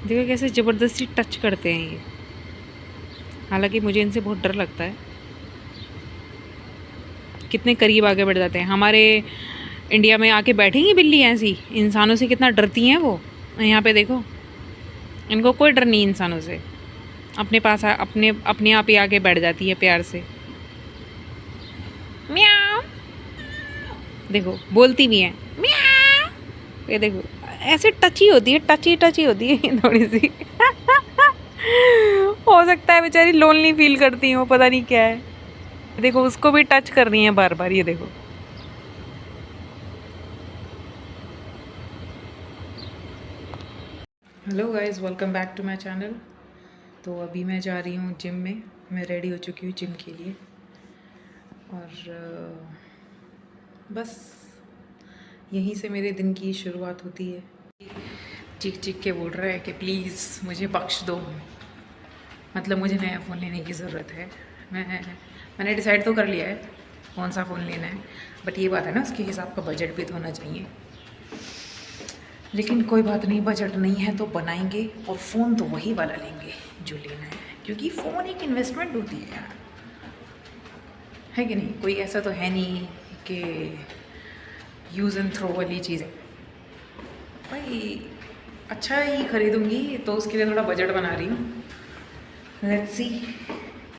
देखो कैसे ज़बरदस्ती टच करते हैं ये। हालांकि मुझे इनसे बहुत डर लगता है, कितने करीब आगे बढ़ जाते हैं। हमारे इंडिया में आके बैठेंगी बिल्ली ऐसी, इंसानों से कितना डरती हैं वो। यहाँ पे देखो, इनको कोई डर नहीं इंसानों से, अपने पास अपने आप ही आके बैठ जाती है प्यार से। म्याऊ, देखो बोलती भी हैं म्याऊ। ये देखो ऐसे टची होती है, टची होती है थोड़ी सी। हो सकता है बेचारी लोनली फील करती हो, पता नहीं क्या है। देखो उसको भी टच कर रही है बार बार, ये देखो। Hello guys, welcome back to my channel. तो अभी मैं जा रही हूँ जिम में। मैं रेडी हो चुकी हूँ जिम के लिए, और बस यहीं से मेरे दिन की शुरुआत होती है। चीख चीख के बोल रहा है कि प्लीज़ मुझे बख्श दो, मतलब मुझे नया फ़ोन लेने की ज़रूरत है। मैंने डिसाइड तो कर लिया है कौन सा फ़ोन लेना है, बट ये बात है ना, उसके हिसाब का बजट भी तो होना चाहिए। लेकिन कोई बात नहीं, बजट नहीं है तो बनाएंगे, और फ़ोन तो वही वाला लेंगे जो लेना है, क्योंकि फ़ोन एक इन्वेस्टमेंट होती है यार, है कि नहीं। कोई ऐसा तो है नहीं कि यूज़ एंड थ्रो वाली चीज़ है भाई। अच्छा ही खरीदूँगी तो उसके लिए थोड़ा बजट बना रही हूँ। Let's see.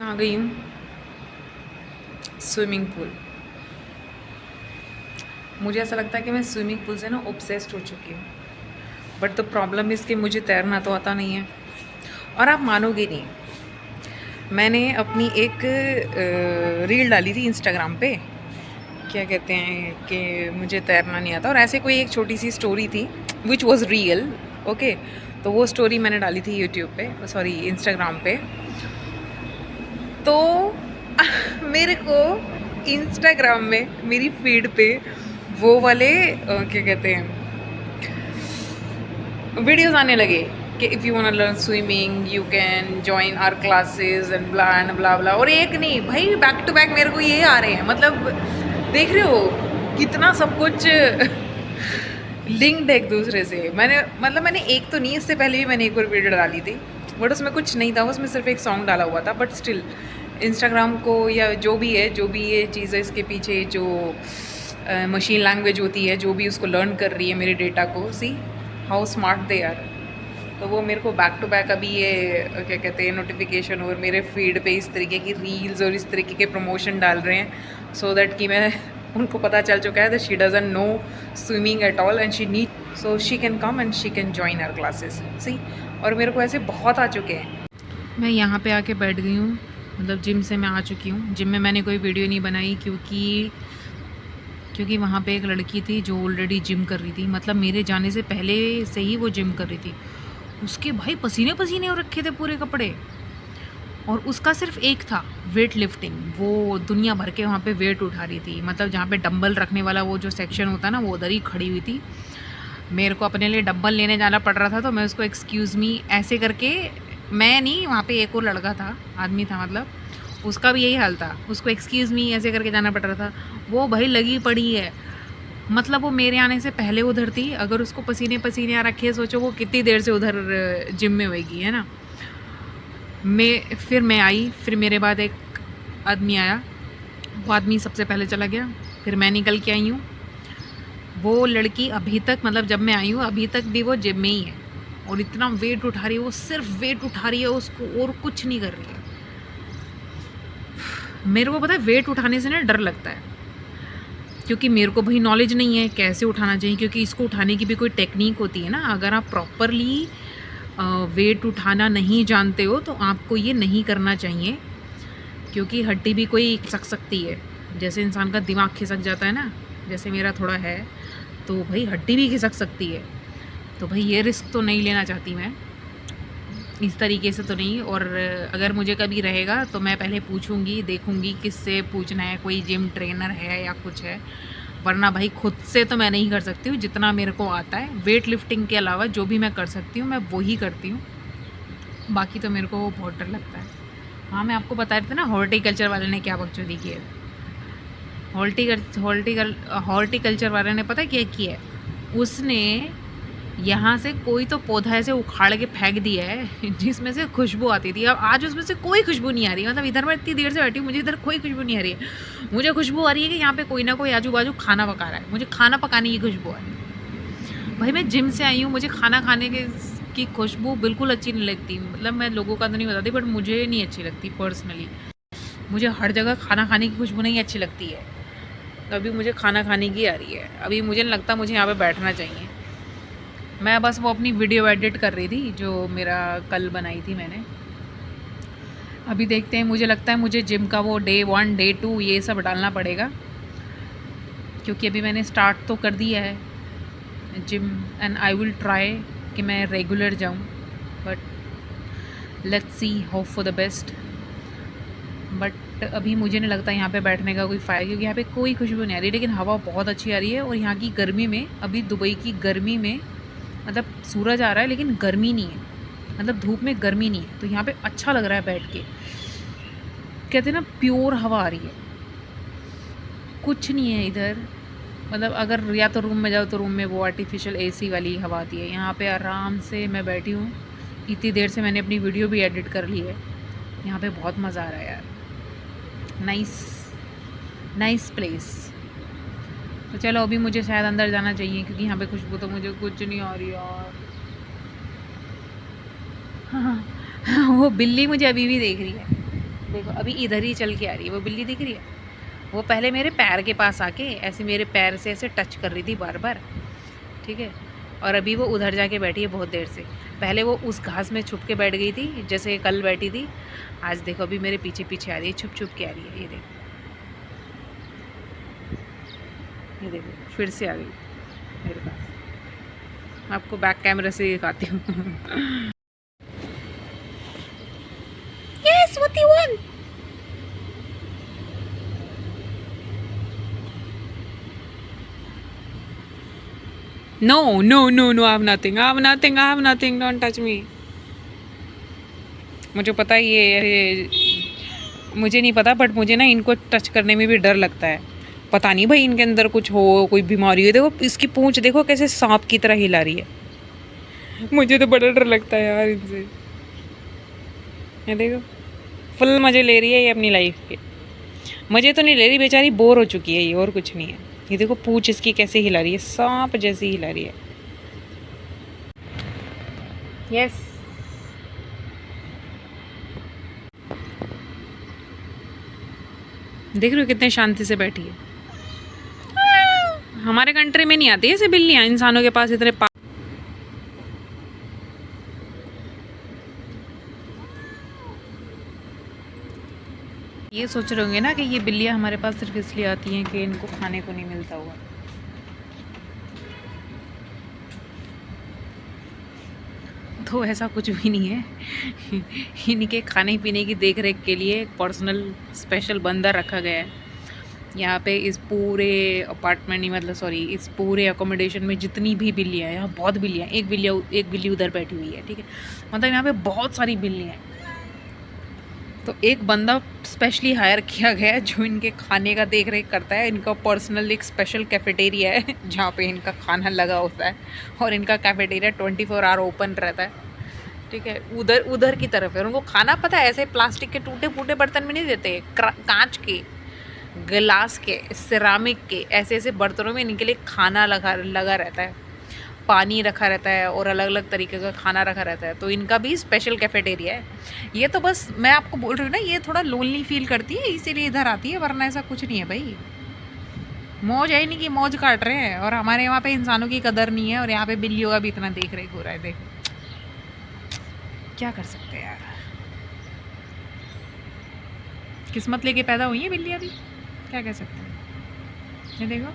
आ गई हूँ स्विमिंग पूल। मुझे ऐसा लगता है कि मैं स्विमिंग पूल से ना ऑब्सेस्ड हो चुकी हूँ, बट द प्रॉब्लम इसके मुझे तैरना तो आता नहीं है। और आप मानोगे नहीं, मैंने अपनी एक रील डाली थी इंस्टाग्राम पे, क्या कहते हैं कि मुझे तैरना नहीं आता, और ऐसे कोई एक छोटी सी स्टोरी थी विच वॉज रियल। ओके, तो वो स्टोरी मैंने डाली थी यूट्यूब पे, सॉरी इंस्टाग्राम पे। तो मेरे को इंस्टाग्राम में मेरी फीड पे वो वाले क्या कहते हैं वीडियोस आने लगे कि if you want to learn swimming you can join our classes and blah blah. और एक नहीं भाई, बैक टू बैक मेरे को ये आ रहे हैं। मतलब देख रहे हो कितना सब कुछ लिंक्ड है एक दूसरे से। मैंने एक तो नहीं, इससे पहले भी मैंने एक और वीडियो डाली थी, बट उसमें कुछ नहीं था, उसमें सिर्फ एक सॉन्ग डाला हुआ था। बट स्टिल इंस्टाग्राम को, या जो भी है, जो भी ये चीज़ है इसके पीछे, जो मशीन लैंग्वेज होती है, जो भी उसको लर्न कर रही है मेरे डेटा को, see how smart they are. तो वो मेरे को बैक टू बैक अभी ये क्या कहते हैं नोटिफिकेशन और मेरे फीड पे इस तरीके की रील्स और इस तरीके के प्रमोशन डाल रहे हैं, सो दैट कि मैं उनको पता चल चुका है that she doesn't know swimming at all and she need, so she can come and she can join our classes. See, और मेरे को ऐसे बहुत आ चुके हैं। मैं यहाँ पे आके बैठ गई हूँ, मतलब जिम से मैं आ चुकी हूँ। जिम में मैंने कोई वीडियो नहीं बनाई, क्योंकि वहाँ पे एक लड़की थी जो ऑलरेडी जिम कर रही थी, मतलब मेरे जाने से पहले से ही वो जिम कर रही थी। उसके भाई पसीने पसीने हो रखे थे पूरे कपड़े, और उसका सिर्फ एक था वेट लिफ्टिंग। वो दुनिया भर के वहाँ पे वेट उठा रही थी, मतलब जहाँ पे डंबल रखने वाला वो जो सेक्शन होता है ना, वो उधर ही खड़ी हुई थी। मेरे को अपने लिए डंबल लेने जाना पड़ रहा था, तो मैं उसको एक्सक्यूज़ मी ऐसे करके, मैं नहीं, वहाँ पे एक और लड़का था, आदमी था, मतलब उसका भी यही हाल था, उसको एक्सक्यूज़ मी ऐसे करके जाना पड़ रहा था। वो भाई लगी पड़ी है, मतलब वो मेरे आने से पहले उधर थी। अगर उसको पसीने पसीने आ रखे, सोचो वो कितनी देर से उधर जिम में होएगी, है ना। फिर मैं आई, फिर मेरे बाद एक आदमी आया, वो आदमी सबसे पहले चला गया, फिर मैं निकल के आई हूँ। वो लड़की अभी तक, मतलब जब मैं आई हूँ अभी तक भी वो जिम में ही है, और इतना वेट उठा रही है, वो सिर्फ वेट उठा रही है, उसको और कुछ नहीं कर रही है। मेरे को पता है वेट उठाने से ना डर लगता है, क्योंकि मेरे को भाई नॉलेज नहीं है कैसे उठाना चाहिए, क्योंकि इसको उठाने की भी कोई टेक्निक होती है ना। अगर आप प्रॉपरली वेट उठाना नहीं जानते हो तो आपको ये नहीं करना चाहिए, क्योंकि हड्डी भी कोई खिसक सकती है। जैसे इंसान का दिमाग खिसक जाता है ना, जैसे मेरा थोड़ा है, तो भाई हड्डी भी खिसक सकती है। तो भाई ये रिस्क तो नहीं लेना चाहती मैं, इस तरीके से तो नहीं। और अगर मुझे कभी रहेगा तो मैं पहले पूछूंगी, देखूंगी किससे पूछना है, कोई जिम ट्रेनर है या कुछ है, वरना भाई खुद से तो मैं नहीं कर सकती हूँ। जितना मेरे को आता है वेट लिफ्टिंग के अलावा जो भी मैं कर सकती हूँ मैं वही करती हूँ, बाकी तो मेरे को बहुत डर लगता है। हाँ, मैं आपको बता रही थी ना हॉर्टिकल्चर वाले ने क्या बकचोदी की है। हॉर्टिकल्चर वाले ने पता क्या किया है, उसने यहाँ से कोई तो पौधा ऐसे उखाड़ के फेंक दिया है जिसमें से खुशबू आती थी। अब आज उसमें से कोई खुशबू नहीं आ रही। मतलब इधर मैं इतनी देर से बैठी हूँ, मुझे इधर कोई खुशबू नहीं आ रही है। मुझे खुशबू आ रही है कि यहाँ पे कोई ना कोई आजू बाजू खाना पका रहा है। मुझे खाना पकाने की खुशबू आ रही है। भाई मैं जिम से आई हूँ, मुझे खाना खाने की खुशबू बिल्कुल अच्छी नहीं लगती। मतलब मैं लोगों का तो नहीं बताती, बट मुझे नहीं अच्छी लगती पर्सनली। मुझे हर जगह खाना खाने की खुशबू नहीं अच्छी लगती है। तो अभी मुझे खाना खाने की आ रही है। अभी मुझे नहीं लगता मुझे यहाँ पे बैठना चाहिए। मैं बस वो अपनी वीडियो एडिट कर रही थी जो मेरा कल बनाई थी मैंने। अभी देखते हैं, मुझे लगता है मुझे जिम का वो डे 1 डे 2 ये सब डालना पड़ेगा, क्योंकि अभी मैंने स्टार्ट तो कर दिया है gym. And I will try कि मैं रेगुलर जाऊँ, but let's see, hope for the best. But अभी मुझे नहीं लगता यहाँ पे बैठने का कोई फ़ायदा, क्योंकि यहाँ पे कोई खुशबू नहीं आ रही। लेकिन हवा बहुत अच्छी आ रही है। और यहाँ की गर्मी में, अभी दुबई की गर्मी में, मतलब सूरज आ रहा है लेकिन गर्मी नहीं है, मतलब धूप में गर्मी नहीं है। तो यहाँ पे अच्छा लग रहा है बैठ के। कहते हैं ना, प्योर हवा आ रही है, कुछ नहीं है इधर। मतलब अगर या तो रूम में जाओ तो रूम में वो आर्टिफिशियल एसी वाली हवा आती है। यहाँ पे आराम से मैं बैठी हूँ। इतनी देर से मैंने अपनी वीडियो भी एडिट कर ली है। यहाँ पे बहुत मज़ा आ रहा है यार। Nice place. तो चलो, अभी मुझे शायद अंदर जाना चाहिए, क्योंकि यहाँ पे खुशबू तो मुझे कुछ नहीं आ रही यार। हाँ, वो बिल्ली मुझे अभी भी देख रही है। देखो, अभी इधर ही चल के आ रही है, वो बिल्ली दिख रही है। वो पहले मेरे पैर के पास आके ऐसे मेरे पैर से ऐसे टच कर रही थी बार बार, ठीक है। और अभी वो उधर जाके बैठी है बहुत देर से। पहले वो उस घास में छुप के बैठ गई थी, जैसे कल बैठी थी। आज देखो, अभी मेरे पीछे पीछे आ रही है, छुप छुप के आ रही है। ये देखो, ये देखो, फिर से आ गई मेरे पास। मैं आपको बैक कैमरा से दिखाती हूँ। Yes, what do you want? No, no, no, no, I have nothing. I have nothing. I have nothing. Don't touch me. मुझे पता है ये मुझे नहीं पता, बट मुझे ना इनको टच करने में भी डर लगता है। पता नहीं भाई इनके अंदर कुछ हो, कोई बीमारी हो। देखो इसकी पूंछ देखो कैसे सांप की तरह हिला रही है। मुझे तो बड़ा डर लगता है यार इनसे। ये देखो, फुल मज़े ले रही है ये अपनी लाइफ के। मज़े तो नहीं ले रही, बेचारी बोर हो चुकी है ये, और कुछ नहीं है। ये देखो पूंछ इसकी कैसे हिला रही है, सांप जैसी हिला रही है। यस, देख रहे हो कितने शांति से बैठी है। हमारे कंट्री में नहीं आती ऐसे बिल्लियाँ इंसानों के पास इतने ये सोच रहे होंगे ना कि ये बिल्लियाँ हमारे पास सिर्फ इसलिए आती हैं कि इनको खाने को नहीं मिलता होगा। तो ऐसा कुछ भी नहीं है। इनके खाने पीने की देख रेख के लिए एक पर्सनल स्पेशल बंदा रखा गया है यहाँ पे। इस पूरे अपार्टमेंट नहीं, मतलब सॉरी, इस पूरे अकोमोडेशन में जितनी भी बिल्लियाँ हैं, यहाँ बहुत बिल्लियाँ, एक बिल्ली उधर बैठी हुई है, ठीक है। मतलब यहाँ पे बहुत सारी बिल्लियाँ हैं। तो एक बंदा स्पेशली हायर किया गया है जो इनके खाने का देख रेख करता है। इनका पर्सनल एक स्पेशल कैफेटेरिया है जहाँ पे इनका खाना लगा होता है, और इनका कैफेटेरिया 24 आवर ओपन रहता है, ठीक है। उधर की तरफ है। उनको खाना पता है ऐसे प्लास्टिक के टूटे फूटे बर्तन में नहीं देते, कांच के, गिलास के, सिरामिक के, ऐसे ऐसे बर्तनों में इनके लिए खाना लगा रहता है। पानी रखा रहता है और अलग अलग तरीके का खाना रखा रहता है। तो इनका भी स्पेशल कैफेटेरिया है। ये तो बस मैं आपको बोल रही हूँ ना, ये थोड़ा लोनली फील करती है इसीलिए इधर आती है, वरना ऐसा कुछ नहीं है भाई। मौज है नहीं कि मौज काट रहे हैं। और हमारे यहाँ पे इंसानों की कदर नहीं है, और यहाँ पे बिल्लियों का भी इतना देख रेख हो रहा है। देखो क्या कर सकते हैं यार, किस्मत लेके पैदा हुई है बिल्लियाँ भी, क्या कह सकते हैं। ये देखो